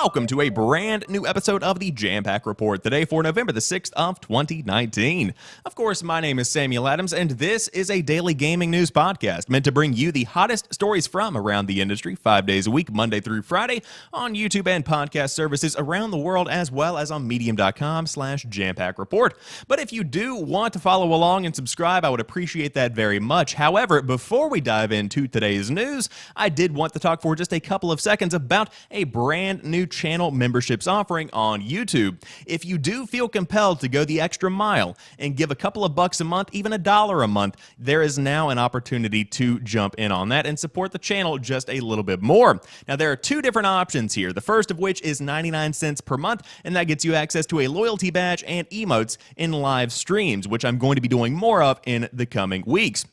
welcome to a brand new episode of the Jampack Report today for November the 6th of 2019. Of course, my name is Samuel Adams, and this is a daily gaming news podcast meant to bring you the hottest stories from around the industry 5 days a week, Monday through Friday, on YouTube and podcast services around the world, as well as on medium.com/JampackReport. But if you do want to follow along and subscribe, I would appreciate that very much. However, before we dive into today's news, I did want to talk for just a couple of seconds about a brand new channel memberships offering on YouTube. If you do feel compelled to go the extra mile and give a couple of bucks a month, even $1 a month, there is now an opportunity to jump in on that and support the channel just a little bit more. Now, there are two different options here. The first of which is 99 cents per month, and that gets you access to a loyalty badge and emotes in live streams, which I'm going to be doing more of in the coming weeks.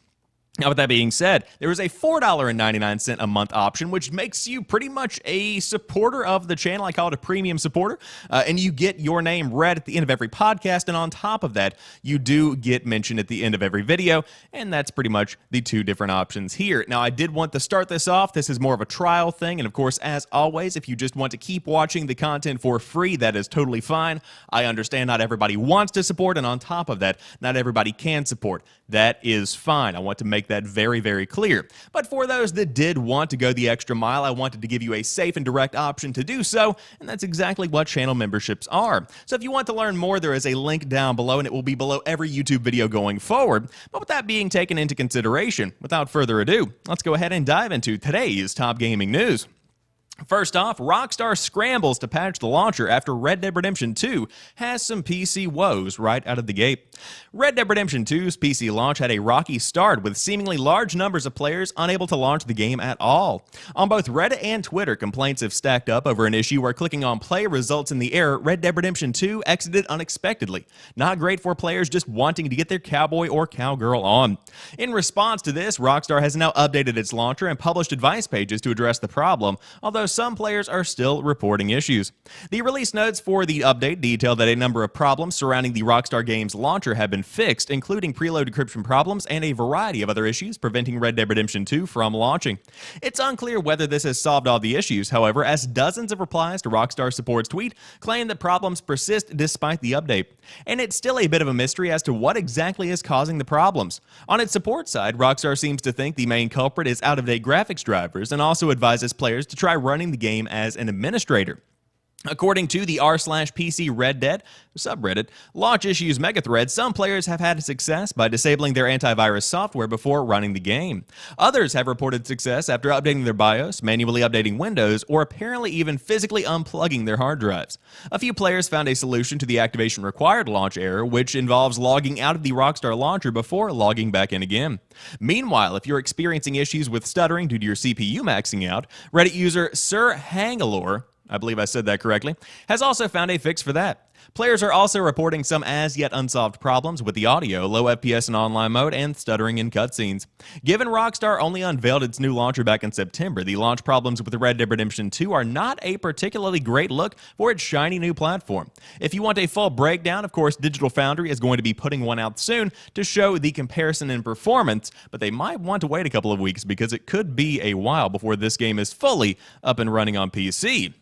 Now, with that being said, there is a $4.99 a month option, which makes you pretty much a supporter of the channel. I call it a premium supporter, and you get your name read at the end of every podcast, and on top of that, you do get mentioned at the end of every video, and that's pretty much the two different options here. Now, I did want to start this off. This is more of a trial thing, and of course, as always, if you just want to keep watching the content for free, that is totally fine. I understand not everybody wants to support, and on top of that, not everybody can support. That is fine. I want to make that very, very clear. But for those that did want to go the extra mile, I wanted to give you a safe and direct option to do so, and that's exactly what channel memberships are. So if you want to learn more, there is a link down below, and it will be below every YouTube video going forward. But with that being taken into consideration, without further ado, let's go ahead and dive into today's top gaming news. First off, Rockstar scrambles to patch the launcher after Red Dead Redemption 2 has some PC woes right out of the gate. Red Dead Redemption 2's PC launch had a rocky start with seemingly large numbers of players unable to launch the game at all. On both Reddit and Twitter, complaints have stacked up over an issue where clicking on play results in the error Red Dead Redemption 2 exited unexpectedly. Not great for players just wanting to get their cowboy or cowgirl on. In response to this, Rockstar has now updated its launcher and published advice pages to address the problem, although some players are still reporting issues. The release notes for the update detail that a number of problems surrounding the Rockstar game's launcher have been fixed, including preload decryption problems and a variety of other issues preventing Red Dead Redemption 2 from launching. It's unclear whether this has solved all the issues, however, as dozens of replies to Rockstar support's tweet claim that problems persist despite the update. And it's still a bit of a mystery as to what exactly is causing the problems. On its support side, Rockstar seems to think the main culprit is out-of-date graphics drivers and also advises players to try running the game as an administrator. According to the r/PC Red Dead subreddit launch issues megathread, some players have had success by disabling their antivirus software before running the game. Others have reported success after updating their BIOS, manually updating Windows, or apparently even physically unplugging their hard drives. A few players found a solution to the activation required launch error, which involves logging out of the Rockstar launcher before logging back in again. Meanwhile, if you're experiencing issues with stuttering due to your CPU maxing out, Reddit user Sir Hangalore, I believe I said that correctly, has also found a fix for that. Players are also reporting some as-yet unsolved problems with the audio, low FPS in online mode, and stuttering in cutscenes. Given Rockstar only unveiled its new launcher back in September, the launch problems with Red Dead Redemption 2 are not a particularly great look for its shiny new platform. If you want a full breakdown, of course, Digital Foundry is going to be putting one out soon to show the comparison in performance, but they might want to wait a couple of weeks because it could be a while before this game is fully up and running on PC.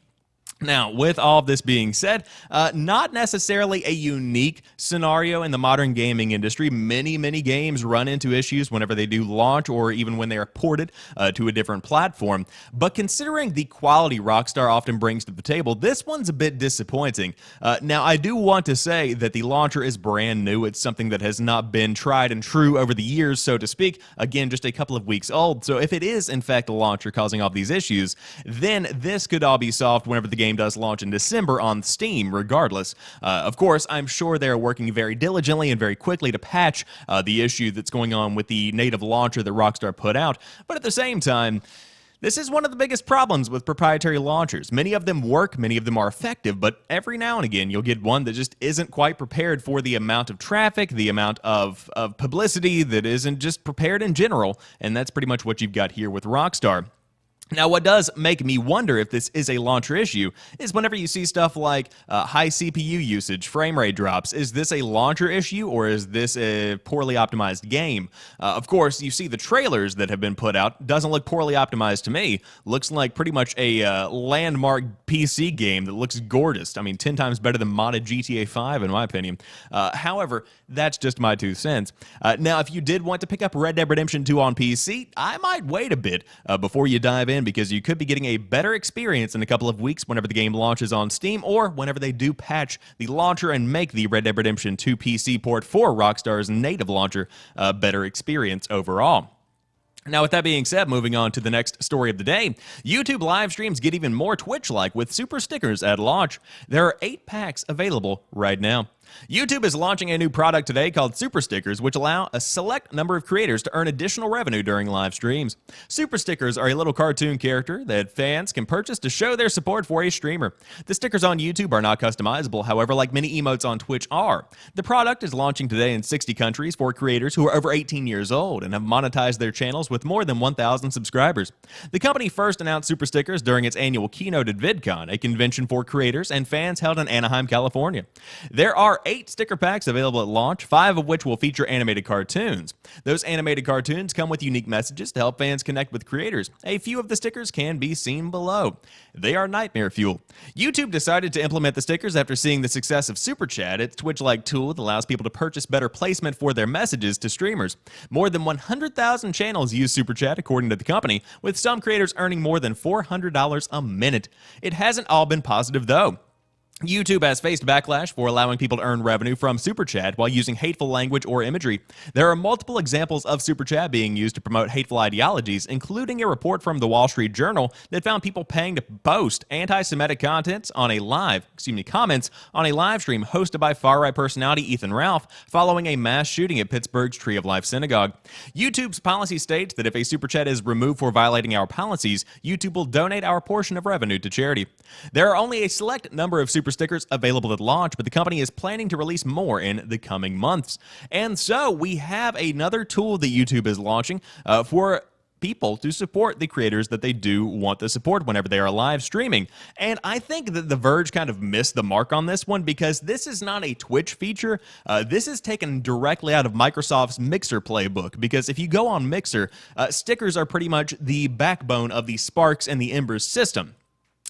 Now, with all of this being said, not necessarily a unique scenario in the modern gaming industry. Many games run into issues whenever they do launch or even when they are ported to a different platform. But considering the quality Rockstar often brings to the table, this one's a bit disappointing. Now, I do want to say that the launcher is brand new. It's something that has not been tried and true over the years, so to speak. Again, just a couple of weeks old. So if it is, in fact, the launcher causing all these issues, then this could all be solved whenever the game does launch in December on Steam, regardless. Of course, I'm sure they're working very diligently and very quickly to patch the issue that's going on with the native launcher that Rockstar put out, but at the same time, this is one of the biggest problems with proprietary launchers. Many of them work, many of them are effective, but every now and again you'll get one that just isn't quite prepared for the amount of traffic, the amount of publicity that isn't just prepared in general, and that's pretty much what you've got here with Rockstar. Now, what does make me wonder if this is a launcher issue is whenever you see stuff like high CPU usage, frame rate drops, is this a launcher issue or is this a poorly optimized game? Of course, you see the trailers that have been put out. Doesn't look poorly optimized to me. Looks like pretty much a landmark PC game that looks gorgeous. I mean, 10 times better than modded GTA 5 in my opinion. However, that's just my 2 cents. Now, if you did want to pick up Red Dead Redemption 2 on PC, I might wait a bit before you dive in, because you could be getting a better experience in a couple of weeks whenever the game launches on Steam, or whenever they do patch the launcher and make the Red Dead Redemption 2 PC port for Rockstar's native launcher a better experience overall. Now, with that being said, moving on to the next story of the day, YouTube live streams get even more Twitch-like with super stickers at launch. There are 8 packs available right now. YouTube is launching a new product today called Super Stickers, which allow a select number of creators to earn additional revenue during live streams. Super Stickers are a little cartoon character that fans can purchase to show their support for a streamer. The stickers on YouTube are not customizable, however, like many emotes on Twitch are. The product is launching today in 60 countries for creators who are over 18 years old and have monetized their channels with more than 1,000 subscribers. The company first announced Super Stickers during its annual keynote at VidCon, a convention for creators and fans held in Anaheim, California. There are 8 sticker packs available at launch, 5 of which will feature animated cartoons. Those animated cartoons come with unique messages to help fans connect with creators. A few of the stickers can be seen below. They are nightmare fuel. YouTube decided to implement the stickers after seeing the success of Super Chat, its Twitch-like tool that allows people to purchase better placement for their messages to streamers. More than 100,000 channels use Super Chat, according to the company, with some creators earning more than $400 a minute. It hasn't all been positive, though. YouTube has faced backlash for allowing people to earn revenue from Super Chat while using hateful language or imagery. There are multiple examples of Super Chat being used to promote hateful ideologies, including a report from the Wall Street Journal that found people paying to post anti-Semitic comments on a live stream hosted by far-right personality Ethan Ralph following a mass shooting at Pittsburgh's Tree of Life synagogue. YouTube's policy states that if a Super Chat is removed for violating our policies, YouTube will donate our portion of revenue to charity. There are only a select number of Super Stickers available at launch, but the company is planning to release more in the coming months. And so we have another tool that YouTube is launching for people to support the creators that they do want to support whenever they are live streaming. And I think that The Verge kind of missed the mark on this one, because this is not a Twitch feature. This is taken directly out of Microsoft's Mixer playbook, because if you go on Mixer, stickers are pretty much the backbone of the Sparks and the Embers system.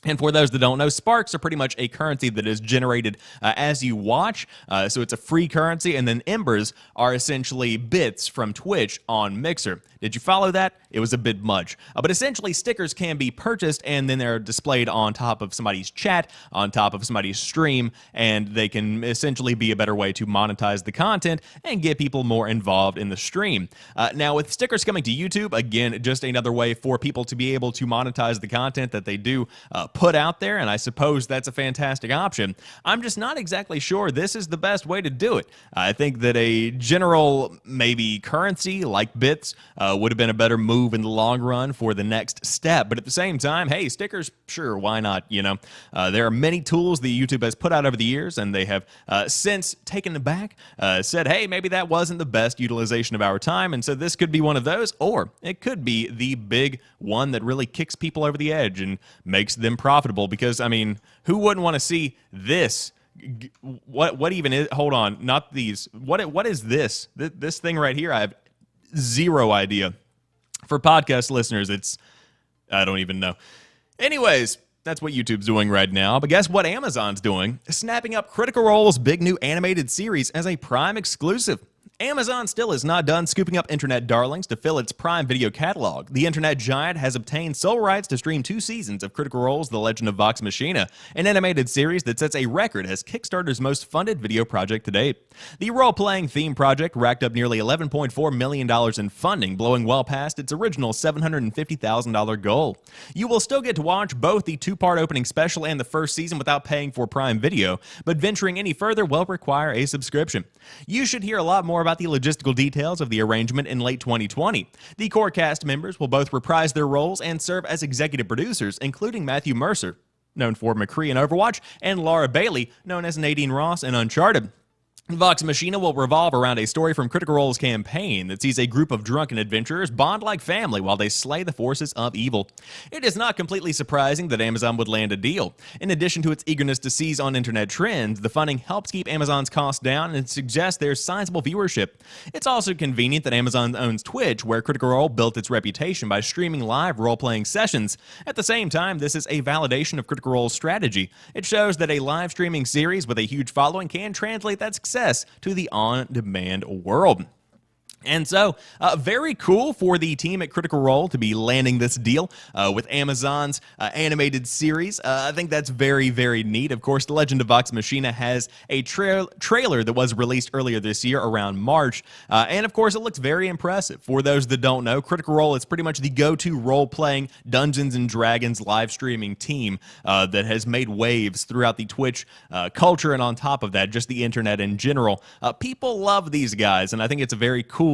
And for those that don't know, Sparks are pretty much a currency that is generated as you watch, so it's a free currency, and then Embers are essentially bits from Twitch on Mixer. Did you follow that? It was a bit much. But essentially, stickers can be purchased, and then they're displayed on top of somebody's chat, on top of somebody's stream, and they can essentially be a better way to monetize the content and get people more involved in the stream. Now, with stickers coming to YouTube, again, just another way for people to be able to monetize the content that they do put out there, and I suppose that's a fantastic option. I'm just not exactly sure this is the best way to do it. I think that a general, maybe currency like bits would have been a better move in the long run for the next step. But at the same time, hey, stickers, sure, why not? You know, there are many tools that YouTube has put out over the years, and they have since taken it back, said, hey, maybe that wasn't the best utilization of our time, and so this could be one of those, or it could be the big one that really kicks people over the edge and makes them profitable. Because, I mean, who wouldn't want to see this? What even is, hold on, not these, what is this? This thing right here, I have zero idea. For podcast listeners, it's, I don't even know. Anyways, that's what YouTube's doing right now. But guess what Amazon's doing? Snapping up Critical Role's big new animated series as a Prime exclusive. Amazon still is not done scooping up internet darlings to fill its Prime Video catalog. The internet giant has obtained sole rights to stream 2 seasons of Critical Role's The Legend of Vox Machina, an animated series that sets a record as Kickstarter's most funded video project to date. The role-playing theme project racked up nearly $11.4 million in funding, blowing well past its original $750,000 goal. You will still get to watch both the 2-part opening special and the first season without paying for Prime Video, but venturing any further will require a subscription. You should hear a lot more about the logistical details of the arrangement in late 2020. The core cast members will both reprise their roles and serve as executive producers, including Matthew Mercer, known for McCree in Overwatch, and Laura Bailey, known as Nadine Ross in Uncharted. Vox Machina will revolve around a story from Critical Role's campaign that sees a group of drunken adventurers bond like family while they slay the forces of evil. It is not completely surprising that Amazon would land a deal. In addition to its eagerness to seize on internet trends, the funding helps keep Amazon's costs down and suggests there's sizable viewership. It's also convenient that Amazon owns Twitch, where Critical Role built its reputation by streaming live role-playing sessions. At the same time, this is a validation of Critical Role's strategy. It shows that a live streaming series with a huge following can translate that success to the on-demand world. And so, very cool for the team at Critical Role to be landing this deal with Amazon's animated series. I think that's very, very neat. Of course, The Legend of Vox Machina has a trailer that was released earlier this year around March. And of course, it looks very impressive. For those that don't know, Critical Role is pretty much the go-to role-playing Dungeons & Dragons live streaming team that has made waves throughout the Twitch culture, and on top of that, just the internet in general. People love these guys, and I think it's a very cool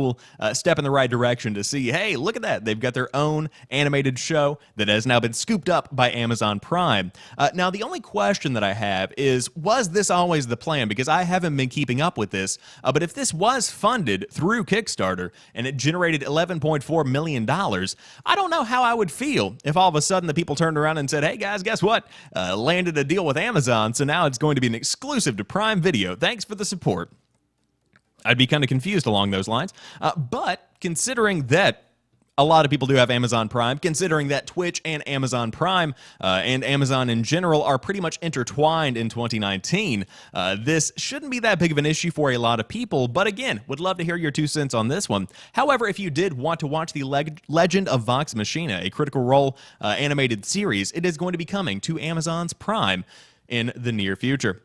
step in the right direction to see, hey, look at that. They've got their own animated show that has now been scooped up by Amazon Prime. Now, the only question that I have is, was this always the plan? Because I haven't been keeping up with this, but if this was funded through Kickstarter and it generated $11.4 million, I don't know how I would feel if all of a sudden the people turned around and said, hey guys, guess what? Landed a deal with Amazon, so now it's going to be an exclusive to Prime Video. Thanks for the support. I'd be kind of confused along those lines. But considering that a lot of people do have Amazon Prime, considering that Twitch and Amazon Prime and Amazon in general are pretty much intertwined in 2019, this shouldn't be that big of an issue for a lot of people. But again, would love to hear your 2 cents on this one. However, if you did want to watch the Legend of Vox Machina, a Critical Role animated series, it is going to be coming to Amazon's Prime in the near future.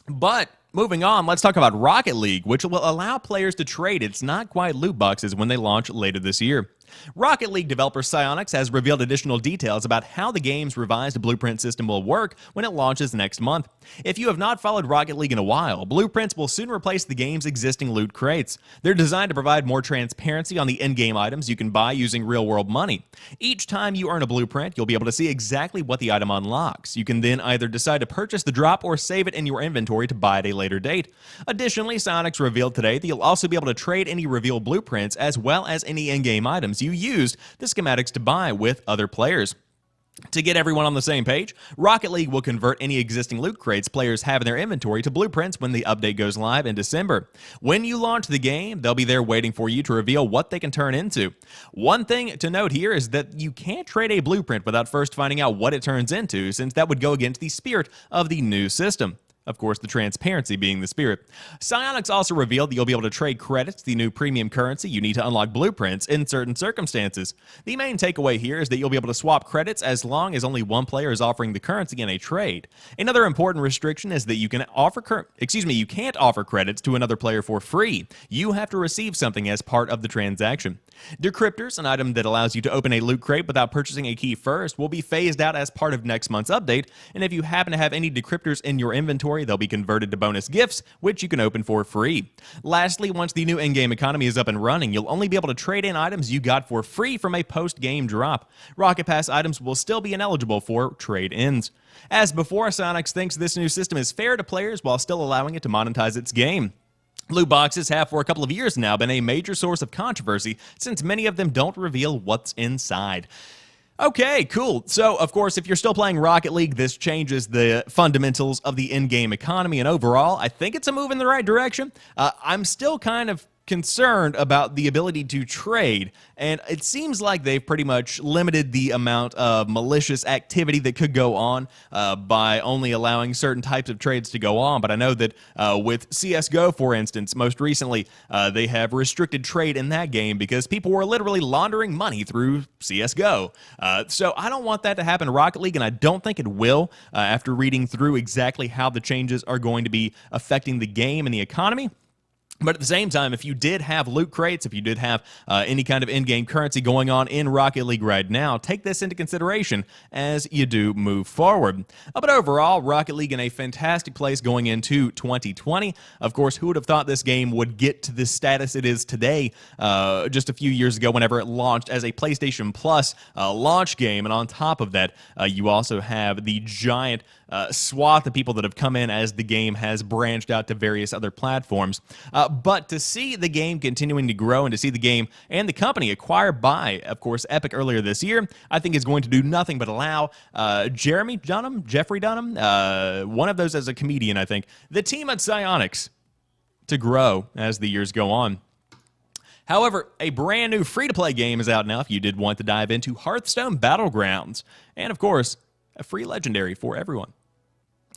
But moving on, let's talk about Rocket League, which will allow players to trade its not-quite loot boxes when they launch later this year. Rocket League developer Psyonix has revealed additional details about how the game's revised blueprint system will work when it launches next month. If you have not followed Rocket League in a while, blueprints will soon replace the game's existing loot crates. They're designed to provide more transparency on the in-game items you can buy using real-world money. Each time you earn a blueprint, you'll be able to see exactly what the item unlocks. You can then either decide to purchase the drop or save it in your inventory to buy at a later date. Additionally, Psyonix revealed today that you'll also be able to trade any revealed blueprints as well as any in-game items you used the schematics to buy with other players. To get everyone on the same page, Rocket League will convert any existing loot crates players have in their inventory to blueprints when the update goes live in December. When you launch the game, they'll be there waiting for you to reveal what they can turn into. One thing to note here is that you can't trade a blueprint without first finding out what it turns into, since that would go against the spirit of the new system. Of course, the transparency being the spirit. Psyonix also revealed that you'll be able to trade credits, the new premium currency you need to unlock blueprints, in certain circumstances. The main takeaway here is that you'll be able to swap credits as long as only one player is offering the currency in a trade. Another important restriction is that you can't offer credits to another player for free. You have to receive something as part of the transaction. Decryptors, an item that allows you to open a loot crate without purchasing a key first, will be phased out as part of next month's update, and if you happen to have any decryptors in your inventory, they'll be converted to bonus gifts, which you can open for free. Lastly, once the new in-game economy is up and running, you'll only be able to trade in items you got for free from a post-game drop. Rocket Pass items will still be ineligible for trade-ins. As before, Psyonix thinks this new system is fair to players while still allowing it to monetize its game. Loot boxes have for a couple of years now been a major source of controversy since many of them don't reveal what's inside. Okay, cool. So, of course, if you're still playing Rocket League, this changes the fundamentals of the in-game economy, and overall, I think it's a move in the right direction. I'm still kind of concerned about the ability to trade, and it seems like they've pretty much limited the amount of malicious activity that could go on by only allowing certain types of trades to go on. But I know that with CSGO, for instance, most recently, they have restricted trade in that game because people were literally laundering money through CSGO. So I don't want that to happen in Rocket League, and I don't think it will after reading through exactly how the changes are going to be affecting the game and the economy. But at the same time, if you did have loot crates, if you did have any kind of in-game currency going on in Rocket League right now, take this into consideration as you do move forward. But overall, Rocket League in a fantastic place going into 2020. Of course, who would have thought this game would get to the status it is today just a few years ago whenever it launched as a PlayStation Plus launch game. And on top of that, you also have the giant swath of people that have come in as the game has branched out to various other platforms. But to see the game continuing to grow and to see the game and the company acquired by, of course, Epic earlier this year, I think is going to do nothing but allow Jeffrey Dunham, one of those as a comedian, I think, the team at Psyonix to grow as the years go on. However, a brand new free-to-play game is out now if you did want to dive into Hearthstone Battlegrounds. And, of course, a free legendary for everyone.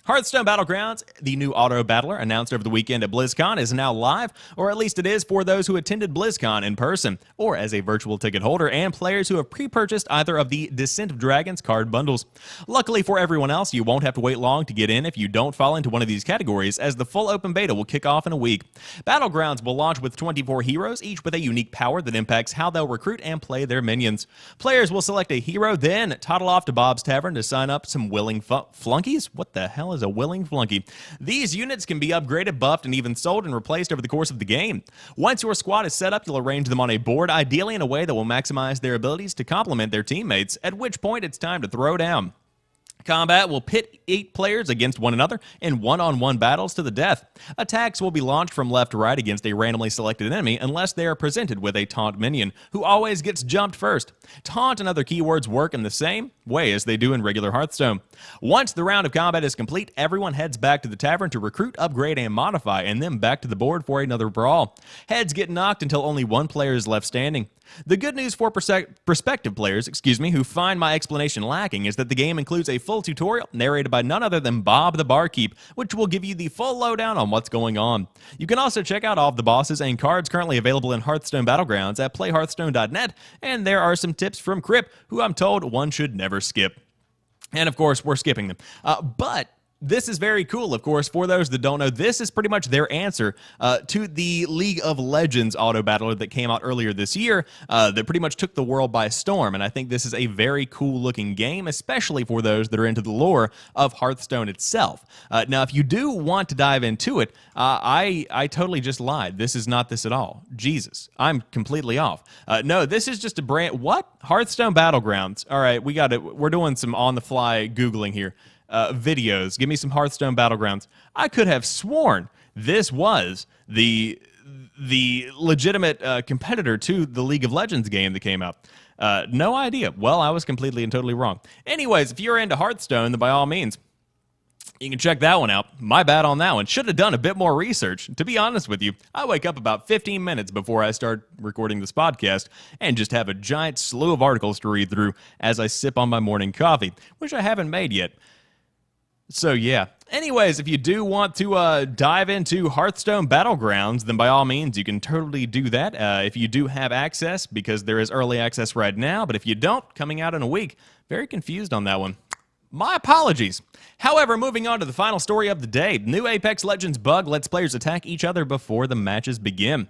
Hearthstone Battlegrounds, the new auto battler announced over the weekend at BlizzCon, is now live, or at least it is for those who attended BlizzCon in person, or as a virtual ticket holder, and players who have pre-purchased either of the Descent of Dragons card bundles. Luckily for everyone else, you won't have to wait long to get in if you don't fall into one of these categories, as the full open beta will kick off in a week. Battlegrounds will launch with 24 heroes, each with a unique power that impacts how they'll recruit and play their minions. Players will select a hero, then toddle off to Bob's Tavern to sign up some willing flunkies. What the hell is a willing flunky? These units can be upgraded, buffed, and even sold and replaced over the course of the game. Once your squad is set up, you'll arrange them on a board, ideally in a way that will maximize their abilities to complement their teammates, at which point it's time to throw down. Combat will pit 8 players against one another in one-on-one battles to the death. Attacks will be launched from left to right against a randomly selected enemy unless they are presented with a taunt minion, who always gets jumped first. Taunt and other keywords work in the same way as they do in regular Hearthstone. Once the round of combat is complete, everyone heads back to the tavern to recruit, upgrade, and modify, and then back to the board for another brawl. Heads get knocked until only one player is left standing. The good news for prospective players, who find my explanation lacking, is that the game includes a full tutorial narrated by none other than Bob the Barkeep, which will give you the full lowdown on what's going on. You can also check out all of the bosses and cards currently available in Hearthstone Battlegrounds at playhearthstone.net, and there are some tips from Crip, who I'm told one should never skip. And of course, we're skipping them. But this is very cool, of course. For those that don't know, this is pretty much their answer to the League of Legends auto battler that came out earlier this year that pretty much took the world by storm. And I think this is a very cool looking game, especially for those that are into the lore of Hearthstone itself. Now, if you do want to dive into it, I totally just lied. This is not this at all. Jesus, I'm completely off. No, this is just a brand... What? Hearthstone Battlegrounds. All right, we got it. We're doing some on-the-fly Googling here. Videos. Give me some Hearthstone Battlegrounds. I could have sworn this was the legitimate competitor to the League of Legends game that came out. No idea. Well, I was completely and totally wrong. Anyways, if you're into Hearthstone, then by all means, you can check that one out. My bad on that one. Should have done a bit more research. To be honest with you, I wake up about 15 minutes before I start recording this podcast and just have a giant slew of articles to read through as I sip on my morning coffee, which I haven't made yet. So yeah. Anyways, if you do want to dive into Hearthstone Battlegrounds, then by all means, you can totally do that if you do have access, because there is early access right now. But if you don't, coming out in a week. Very confused on that one. My apologies. However, moving on to the final story of the day, new Apex Legends bug lets players attack each other before the matches begin.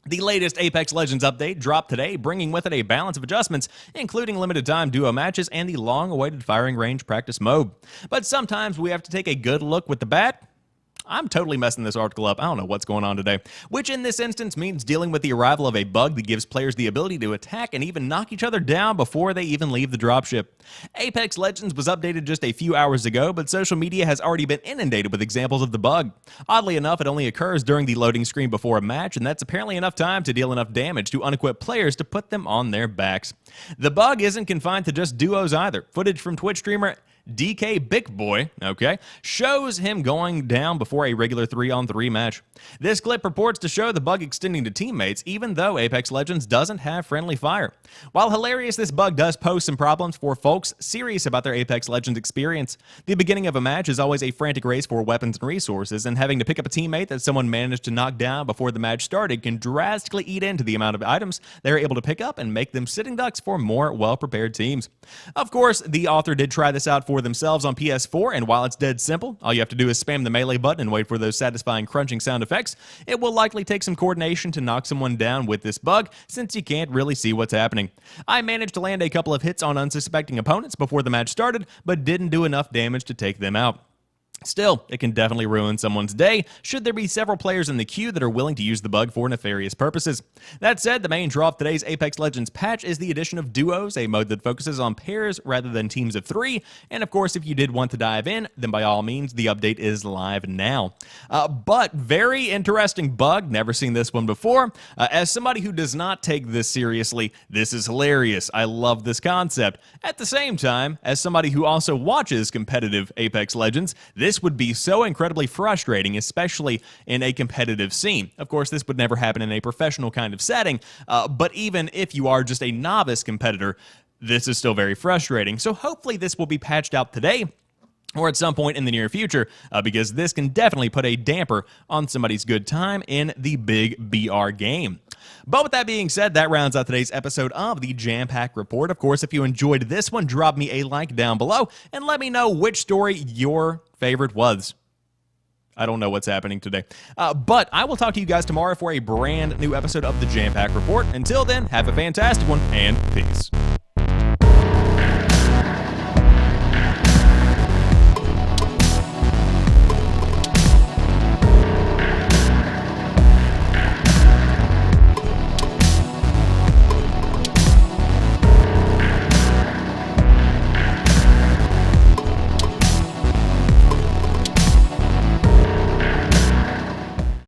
The latest Apex Legends update dropped today, bringing with it a balance of adjustments, including limited-time duo matches and the long-awaited firing range practice mode. But sometimes we have to take a good look with the bat. I'm totally messing this article up. I don't know what's going on today. Which in this instance means dealing with the arrival of a bug that gives players the ability to attack and even knock each other down before they even leave the dropship. Apex Legends was updated just a few hours ago, but social media has already been inundated with examples of the bug. Oddly enough, it only occurs during the loading screen before a match, and that's apparently enough time to deal enough damage to unequipped players to put them on their backs. The bug isn't confined to just duos either. Footage from Twitch streamer DK Big Boy, shows him going down before a regular 3-on-3 match. This clip purports to show the bug extending to teammates, even though Apex Legends doesn't have friendly fire. While hilarious, this bug does pose some problems for folks serious about their Apex Legends experience. The beginning of a match is always a frantic race for weapons and resources, and having to pick up a teammate that someone managed to knock down before the match started can drastically eat into the amount of items they're able to pick up and make them sitting ducks for more well-prepared teams. Of course, the author did try this out for for themselves on PS4, and while it's dead simple, all you have to do is spam the melee button and wait for those satisfying crunching sound effects. It will likely take some coordination to knock someone down with this bug, since you can't really see what's happening. I managed to land a couple of hits on unsuspecting opponents before the match started, but didn't do enough damage to take them out. Still, it can definitely ruin someone's day should there be several players in the queue that are willing to use the bug for nefarious purposes. That said, the main draw of today's Apex Legends patch is the addition of duos, a mode that focuses on pairs rather than teams of 3, and of course if you did want to dive in, then by all means the update is live now. But very interesting bug, never seen this one before. As somebody who does not take this seriously, this is hilarious. I love this concept. At the same time, as somebody who also watches competitive Apex Legends, this would be so incredibly frustrating, especially in a competitive scene. Of course, this would never happen in a professional kind of setting, but even if you are just a novice competitor, this is still very frustrating. So hopefully this will be patched out today, or at some point in the near future, because this can definitely put a damper on somebody's good time in the big BR game. But with that being said, that rounds out today's episode of the Jampack Report. Of course, if you enjoyed this one, drop me a like down below and let me know which story your favorite was. I don't know what's happening today. But I will talk to you guys tomorrow for a brand new episode of the Jampack Report. Until then, have a fantastic one, and peace.